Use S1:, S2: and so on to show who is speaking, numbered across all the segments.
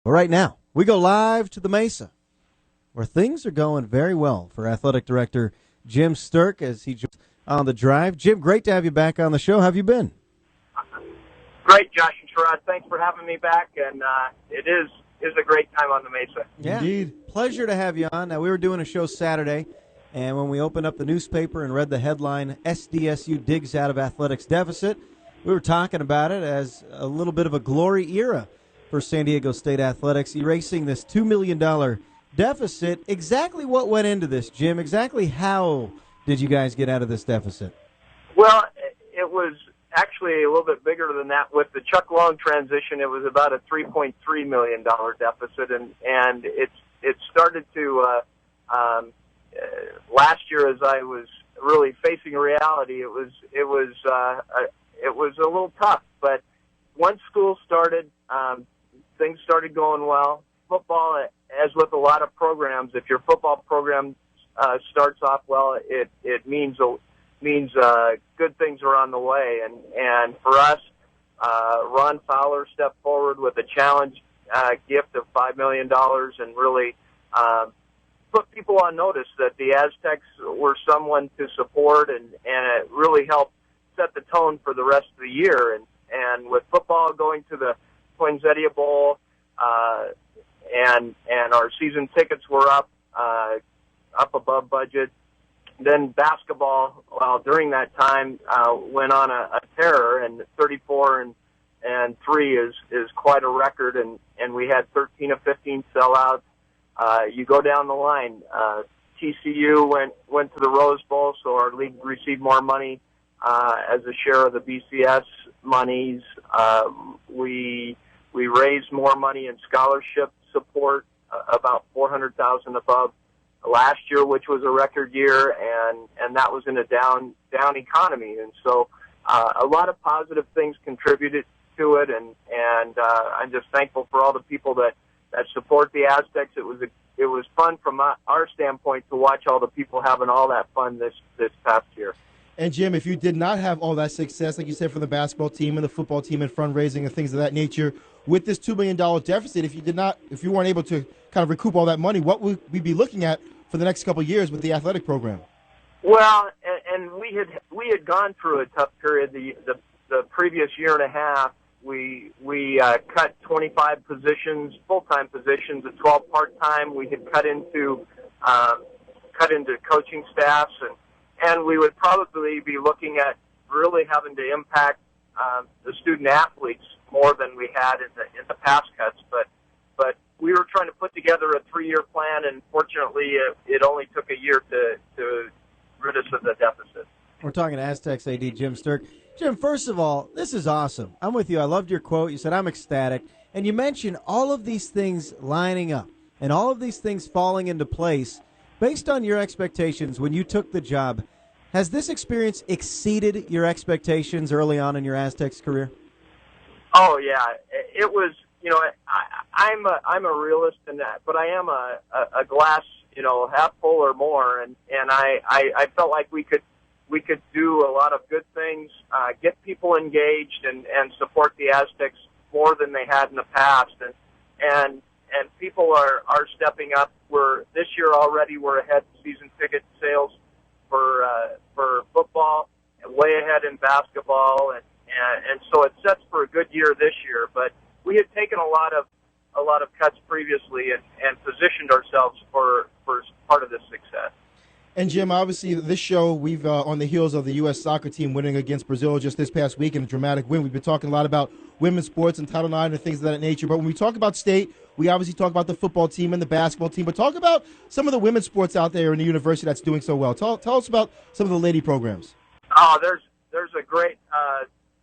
S1: But right now, we go live to the Mesa, where things are going very well for Athletic Director Jim Sterk as he joins on the drive. Jim, great to have you back on the show. How have you been?
S2: Great, Josh and Sherrod. Thanks for having me back, and it is a great time on the Mesa.
S1: Yeah.
S3: Indeed.
S1: Pleasure to have you on. Now, we were doing a show Saturday, and when we opened up the newspaper and read the headline, SDSU digs out of athletics deficit, we were talking about it as a little bit of a glory era for San Diego State athletics, erasing this $2 million deficit. Exactly what went into this, Jim? Exactly how did you guys get out of this deficit?
S2: Well, it was actually a little bit bigger than that. With the Chuck Long transition, it was about a $3.3 million deficit, and it started to last year as I was really facing reality. It was a little tough, but once school started, things started going well. Football, as with a lot of programs, if your football program starts off well, it means good things are on the way. And for us, Ron Fowler stepped forward with a challenge gift of $5 million and really put people on notice that the Aztecs were someone to support, and it really helped set the tone for the rest of the year. And with football going to the Poinsettia Bowl, and our season tickets were up above budget. Then basketball, during that time, went on a tear, and 34-3 is quite a record, and we had 13 of 15 sellouts. You go down the line. TCU went to the Rose Bowl, so our league received more money as a share of the BCS monies. We raised more money in scholarship support, about $400,000 above last year, which was a record year, and that was in a down economy. And so a lot of positive things contributed to it, and I'm just thankful for all the people that support the Aztecs. It was fun from our standpoint to watch all the people having all that fun this past year.
S3: And, Jim, if you did not have all that success, like you said, for the basketball team and the football team and fundraising and things of that nature, with this $2 million deficit, if you weren't able to kind of recoup all that money, what would we be looking at for the next couple of years with the athletic program?
S2: Well, and we had gone through a tough period. The previous year and a half, we cut 25 positions, full-time positions, and 12 part-time. We had cut into coaching staffs, and we would probably be looking at really having to impact the student athletes more than we had in the past cuts. But we were trying to put together a 3-year plan, and fortunately, it only took a year to rid us of the deficit.
S1: We're talking to Aztecs AD Jim Sterk. Jim, first of all, this is awesome. I'm with you. I loved your quote. You said, I'm ecstatic. And you mentioned all of these things lining up and all of these things falling into place. Based on your expectations when you took the job, has this experience exceeded your expectations early on in your Aztecs career?
S2: Oh, yeah. It was, I'm a realist in that, but I am a glass, half full or more, and I felt like we could do a lot of good things, get people engaged and support the Aztecs more than they had in the past, and people are stepping up. This year already we're ahead in season ticket sales for football, and way ahead in basketball, and so it sets for a good year this year. But we had taken a lot of cuts previously and positioned ourselves for part of this success.
S3: And, Jim, obviously this show, we've on the heels of the U.S. soccer team winning against Brazil just this past week in a dramatic win. We've been talking a lot about women's sports and Title IX and things of that nature. But when we talk about state, we obviously talk about the football team and the basketball team. But talk about some of the women's sports out there in the university that's doing so well. Tell us about some of the lady programs.
S2: Oh, there's a great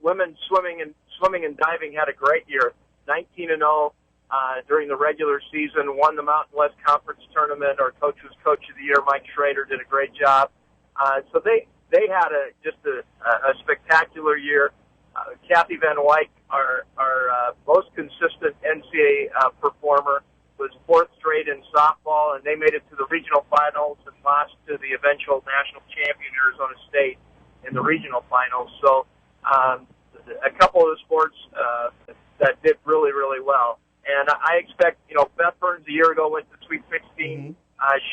S2: women's swimming and diving had a great year, 19-0. During the regular season, won the Mountain West Conference tournament. Our coach was Coach of the Year. Mike Schrader did a great job. So they had just a spectacular year. Kathy Van Wyk, our most consistent NCAA performer, was fourth straight in softball, and they made it to the regional finals and lost to the eventual national champion Arizona State in the regional finals. So a couple of the sports that did really, really well. And I expect, Beth Burns a year ago went to Sweet 16.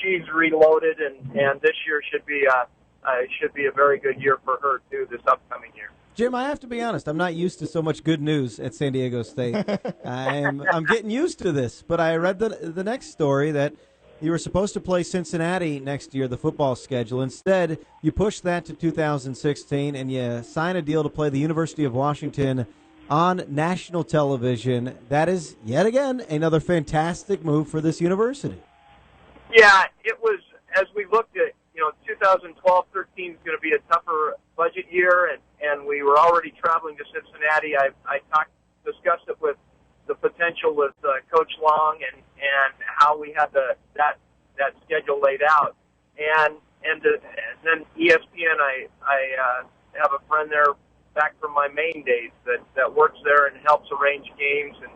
S2: She's reloaded, and this year should be a very good year for her too. This upcoming year.
S1: Jim, I have to be honest. I'm not used to so much good news at San Diego State. I'm getting used to this. But I read the next story that you were supposed to play Cincinnati next year, the football schedule. Instead, you pushed that to 2016, and you signed a deal to play the University of Washington on national television. That is, yet again, another fantastic move for this university.
S2: Yeah, it was, as we looked at, 2012-13 is going to be a tougher budget year, and we were already traveling to Cincinnati. I discussed it with the potential with Coach Long and how we had that schedule laid out. And then ESPN, I have a friend there back from my main days that works there and helps arrange games, and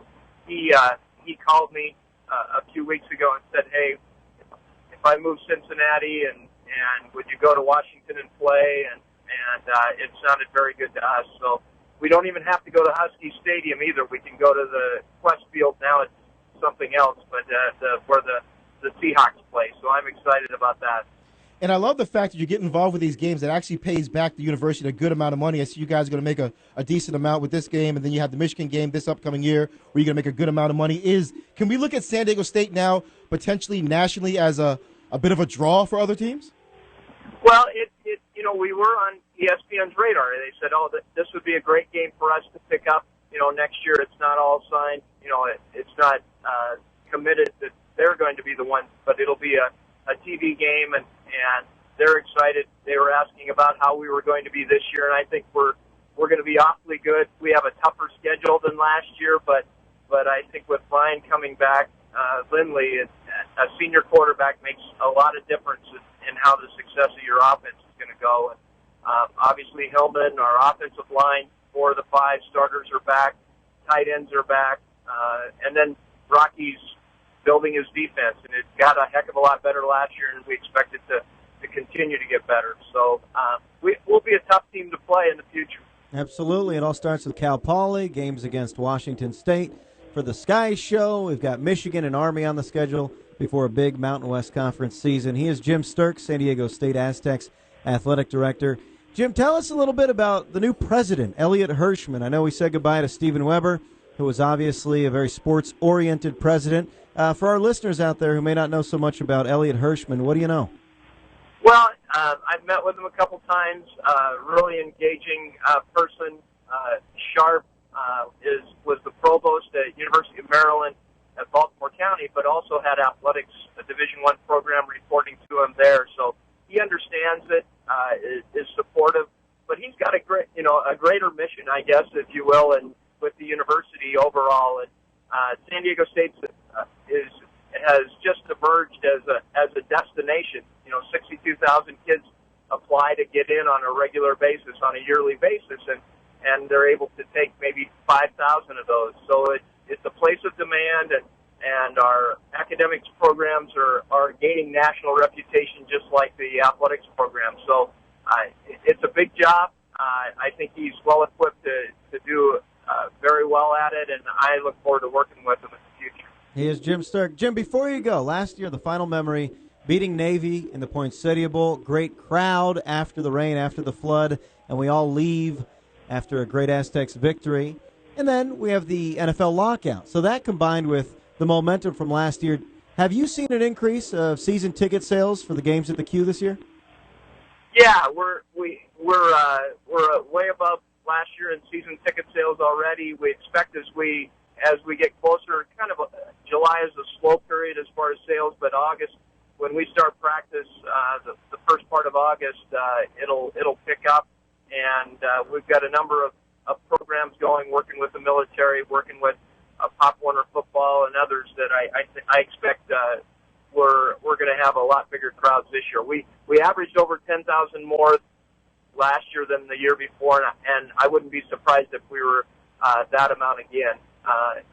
S2: he called me a few weeks ago and said, hey, if I move Cincinnati and would you go to Washington and play? And it sounded very good to us. So we don't even have to go to Husky Stadium either. We can go to the Quest Field. Now it's something else, but where the Seahawks play. So I'm excited about that.
S3: And I love the fact that you get involved with these games that actually pays back the university a good amount of money. I see you guys are going to make a decent amount with this game, and then you have the Michigan game this upcoming year where you're going to make a good amount of money. Can we look at San Diego State now potentially nationally as a bit of a draw for other teams?
S2: Well, we were on ESPN's radar. They said, this would be a great game for us to pick up, next year. It's not all signed. It's not committed that they're going to be the ones, but it'll be a TV game, and they're excited. They were asking about how we were going to be this year, and I think we're going to be awfully good. We have a tougher schedule than last year, but I think with Ryan coming back, Lindley, a senior quarterback, makes a lot of difference in how the success of your offense is going to go. And obviously, Hillman, our offensive line, 4 of the 5 starters are back, tight ends are back, and then Rocky's building his defense, and it got a heck of a lot better last year, and we expect it to continue to get better. So we'll be a tough team to play in the future.
S1: Absolutely. It all starts with Cal Poly, games against Washington State. For the Sky Show, we've got Michigan and Army on the schedule before a big Mountain West Conference season. He is Jim Sterk, San Diego State Aztecs athletic director. Jim, tell us a little bit about the new president, Elliot Hirschman. I know we said goodbye to Stephen Weber, who was obviously a very sports-oriented president. For our listeners out there who may not know so much about Elliot Hirschman, what do you know?
S2: Well, I've met with him a couple times. Really engaging person, sharp. Was the provost at University of Maryland at Baltimore County, but also had athletics, a Division I program reporting to him there. So he understands it, is supportive, but he's got a greater mission, I guess, if you will, and with the university overall. And San Diego State has just emerged as a destination. 62,000 kids apply to get in on a regular basis, on a yearly basis, and they're able to take maybe 5,000 of those. So it's a place of demand, and our academics programs are gaining national reputation just like the athletics program. So it's a big job. I think he's well equipped to do very well at it, and I look forward to working with him in the future.
S1: He is Jim Sterk. Jim, before you go, last year, the final memory, beating Navy in the Poinsettia Bowl, great crowd after the rain, after the flood, and we all leave after a great Aztecs victory. And then we have the NFL lockout. So that combined with the momentum from last year, have you seen an increase of season ticket sales for the games at the Q this year?
S2: Yeah, we're way above last year in season ticket sales already. We expect as we get closer, kind of July is a slow period as far as sales, but August, when we start practice, the first part of August, it'll pick up. And we've got a number of programs going, working with the military, working with Pop Warner football and others that I expect we're going to have a lot bigger crowds this year. We averaged over 10,000 more last year than the year before, and I wouldn't be surprised if we were that amount again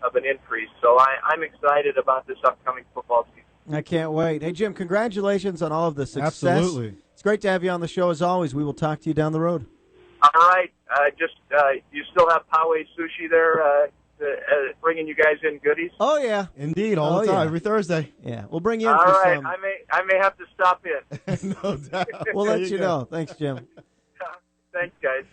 S2: of an increase. So I'm excited about this upcoming football season.
S1: I can't wait. Hey, Jim, congratulations on all of the success.
S3: Absolutely.
S1: It's great to have you on the show as always. We will talk to you down the road.
S2: All right. You still have Poway Sushi there bringing you guys in goodies?
S1: Oh yeah,
S3: Indeed, all the time, every Thursday.
S1: yeah. We'll bring you in
S2: All
S1: for
S2: right,
S1: some.
S2: I may have to stop in.
S3: No doubt.
S1: We'll
S3: There
S1: let you
S3: go.
S1: know. Thanks, Jim.
S2: Thanks, guys.